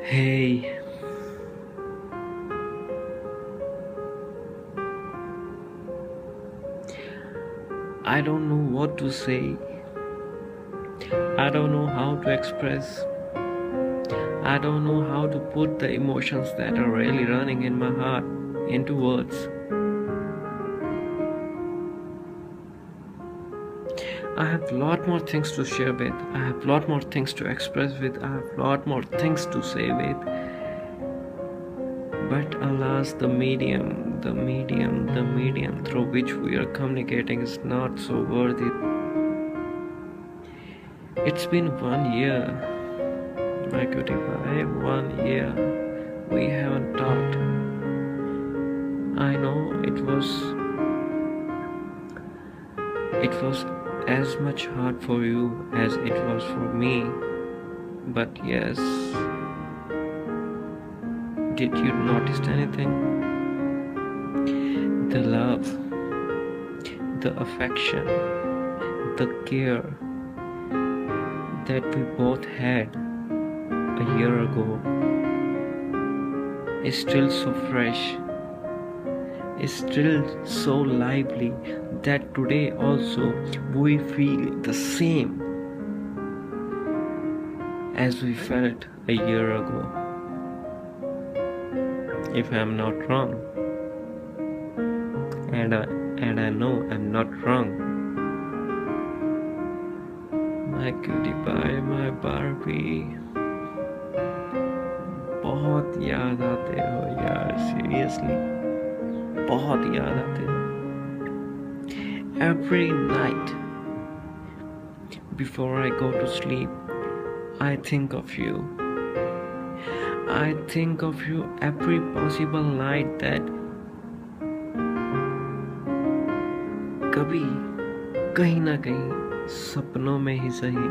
Hey, I don't know what to say. I don't know how to express. I don't know how to put the emotions that are really running in my heart into words. I have a lot more things to share with. I have a lot more things to express with. I have a lot more things to say with. But alas, the medium through which we are communicating is not so worthy. It's been 1 year, my cutie pie, 1 year. We haven't talked. I know it was as much hard for you as it was for me. But yes, did you notice anything? The love, the affection, the care that we both had a year ago is still so fresh, is still so lively that today also we feel the same as we felt a year ago. If I'm not wrong, and I know I'm not wrong. My cutie pie, my Barbie, बहुत याद आते हो यार, seriously, बहुत याद आते हो. Every night before I go to sleep, I think of you. I think of you every possible night that कभी कहीं ना कहीं सपनों में ही सही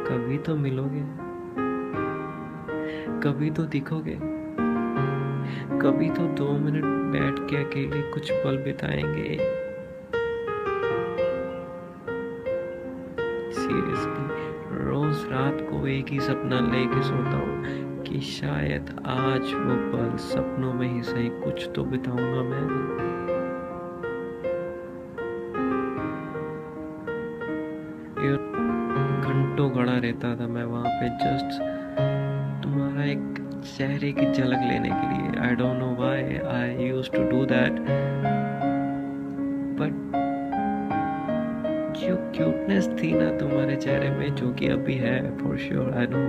कभी तो मिलोगे, कभी तो दिखोगे, कभी तो 2 मिनट बैठ के अकेले कुछ पल बिताएंगे. सीरियसली रोज रात को एक ही सपना लेके सोता हूँ कि शायद आज वो पल सपनों में ही सही कुछ तो बिताऊंगा मैं. घंटों खड़ा रहता था मैं वहां पे जस्ट तुम्हारा एक चेहरे की झलक लेने के लिए. I don't know why I used to do that, but जो क्यूटनेस थी ना तुम्हारे चेहरे में, जो कि अभी है फॉर श्योर, आई नो,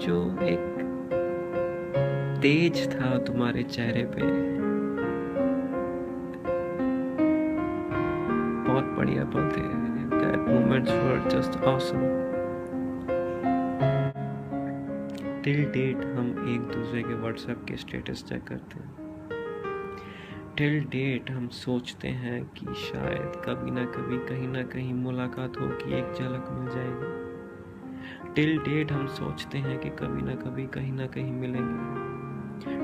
जो एक तेज था तुम्हारे चेहरे पे, बहुत बढ़िया पल थे. That moments were just awesome. Till date हम एक दूसरे के व्हाट्सएप के स्टेटस चेक करते हैं. टिल डेट हम सोचते हैं कि शायद कभी ना कभी कहीं ना कहीं मुलाकात होगी, एक झलक मिल जाएगी. टिल डेट हम सोचते हैं कि कभी ना कभी कहीं ना कहीं मिलेंगे.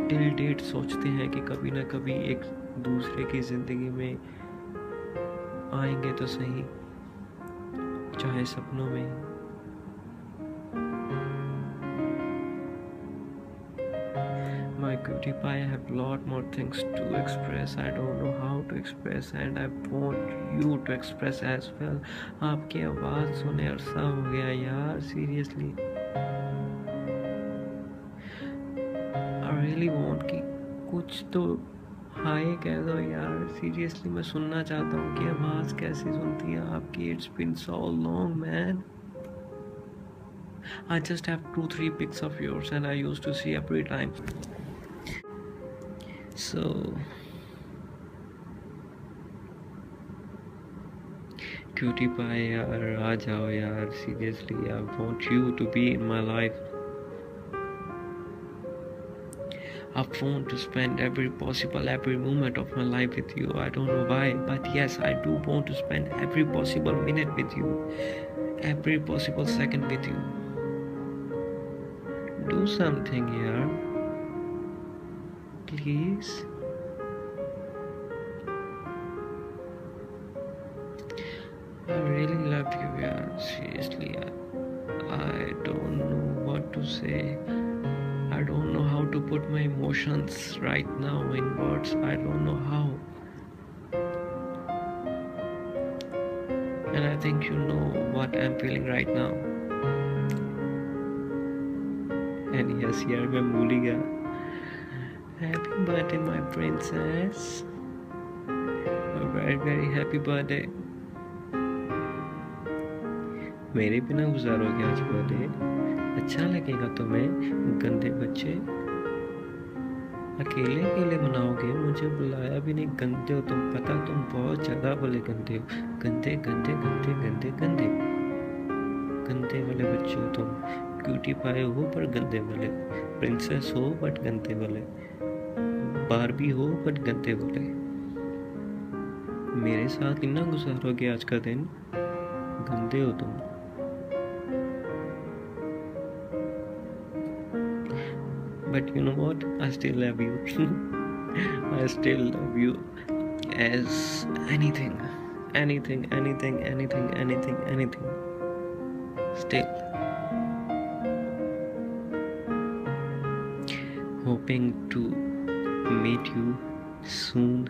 टिल डेट सोचते हैं कि कभी ना कभी एक दूसरे की जिंदगी में आएंगे तो सही, चाहे सपनों में ही. My cutie pie, I have a lot more things to express. I don't know how to express, and I want you to express as well. आपकी आवाज़ सुने अरसा हो गया यार, seriously. I really want कि कुछ तो हाय कह दो यार, seriously मैं सुनना चाहता हूँ कि आवाज़ कैसी सुनती है आपकी. It's been so long, man. I just have 2-3 pics of yours, and I used to see every time. So cutie pie यार, आ जाओ यार, seriously, I want you to be in my life. I want to spend every moment of my life with you. I don't know why, but yes, I do want to spend every possible minute with you, every possible second with you. Do something here, please. I really love you, yeah. Seriously, I don't know what to say. I don't know how to put my emotions right now in words. I don't know how. And I think you know what I'm feeling right now. And yes, यार मैं भूल ही गया. Happy birthday, my princess. A very very happy birthday. मेरे बिना गुजारोगे आज birthday? अच्छा लगेगा तुम्हें? गंदे बच्चे अकेले अकेले मनाओगे, मुझे बुलाया भी नहीं. गंदे हो तुम, पता तुम बहुत ज्यादा बोले गंदे हो. गंदे गंदे गंदे गंदे गंदे गंदे वाले बच्चे हो तुम. क्यूटी पाए हो पर गंदे वाले. प्रिंसेस हो बट गंदे वाले. बारबी हो बट गंदे वाले. मेरे साथ कितना गुजारोगे आज का दिन? गंदे हो तुम. But you know what? I still love you. I still love you as anything, anything, anything, anything, anything, anything. Still. Hoping to meet you soon.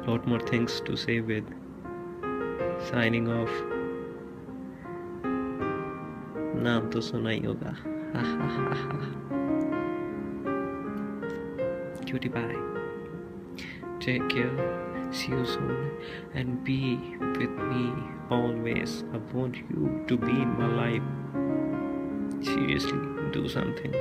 Lot more things to say with. Signing off. नाम तो सुना ही होगा. Cutie pie. Take care. See you soon. And be with me always. I want you to be in my life. Seriously, do something.